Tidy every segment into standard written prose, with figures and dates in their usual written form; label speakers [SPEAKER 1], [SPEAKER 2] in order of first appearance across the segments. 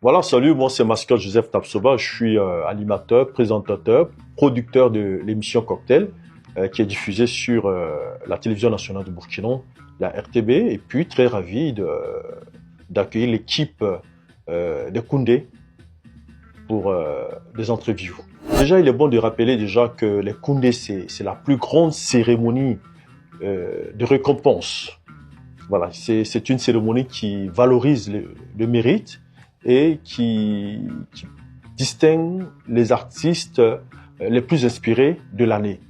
[SPEAKER 1] Voilà, salut, moi c'est Mascotte Joseph Tapsoba, je suis animateur, présentateur, producteur de l'émission Cocktail qui est diffusée sur la télévision nationale de Burkina, la RTB, et puis très ravi d'accueillir l'équipe de Koundé pour des interviews. Déjà, il est bon de rappeler déjà que les Koundé, c'est la plus grande cérémonie de récompense. Voilà, c'est une cérémonie qui valorise le mérite et qui distingue les artistes les plus inspirés de l'année.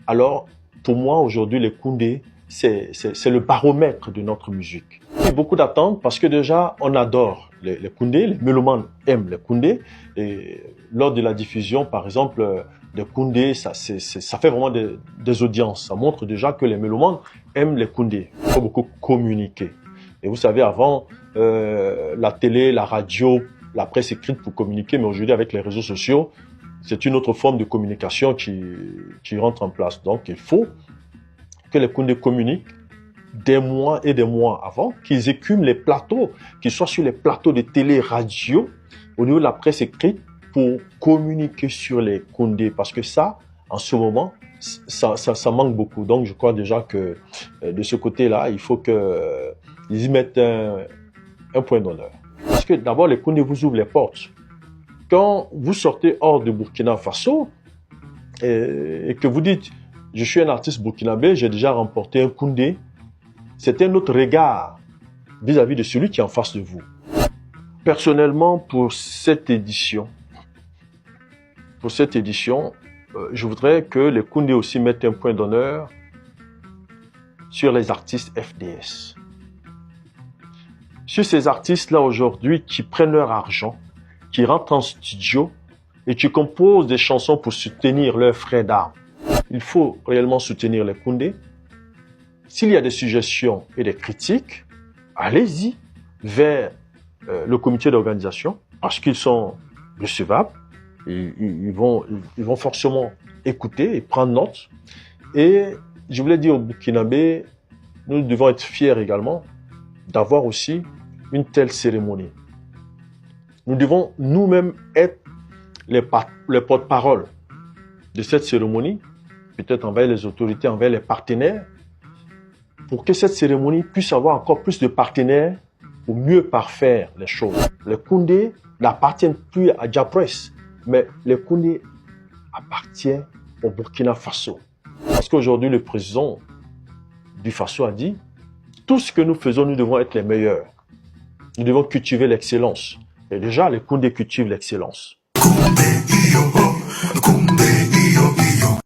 [SPEAKER 1] Alors, pour moi, aujourd'hui, les Koundé, c'est le baromètre de notre musique. Il y a beaucoup d'attentes parce que déjà, on adore les Koundé, les mélomanes aiment les Koundé. Et lors de la diffusion, par exemple, des Koundé, ça fait vraiment des audiences. Ça montre déjà que les mélomanes aiment les Koundé. Il faut beaucoup communiquer. Et vous savez, avant, la télé, la radio, la presse écrite pour communiquer, mais aujourd'hui, avec les réseaux sociaux, c'est une autre forme de communication qui rentre en place. Donc, il faut que les Koundé communiquent des mois et des mois avant, qu'ils écument les plateaux, qu'ils soient sur les plateaux de télé, radio, au niveau de la presse écrite, pour communiquer sur les Koundé. Parce que ça, en ce moment, ça manque beaucoup. Donc, je crois déjà que de ce côté-là, il faut qu'ils y mettent un point d'honneur. Parce que d'abord, les Koundé vous ouvrent les portes. Quand vous sortez hors de Burkina Faso et que vous dites « Je suis un artiste burkinabé, j'ai déjà remporté un Koundé », c'est un autre regard vis-à-vis de celui qui est en face de vous. Personnellement, pour cette édition, je voudrais que les Koundé aussi mettent un point d'honneur sur les artistes FDS. Sur ces artistes-là aujourd'hui qui prennent leur argent, qui rentrent en studio et qui composent des chansons pour soutenir leurs frères d'armes. Il faut réellement soutenir les Koundé. S'il y a des suggestions et des critiques, allez-y vers le comité d'organisation parce qu'ils sont recevables. Ils vont forcément écouter et prendre note. Et je voulais dire aux Burkinabés, nous devons être fiers également d'avoir aussi une telle cérémonie. Nous devons nous-mêmes être les porte-parole de cette cérémonie, peut-être envers les autorités, envers les partenaires, pour que cette cérémonie puisse avoir encore plus de partenaires pour mieux parfaire les choses. Les Koundé n'appartiennent plus à Diapresse, mais les Koundé appartiennent au Burkina Faso. Parce qu'aujourd'hui, le président du Faso a dit « Tout ce que nous faisons, nous devons être les meilleurs. Nous devons cultiver l'excellence. » Et déjà, les Koundé cultivent l'excellence.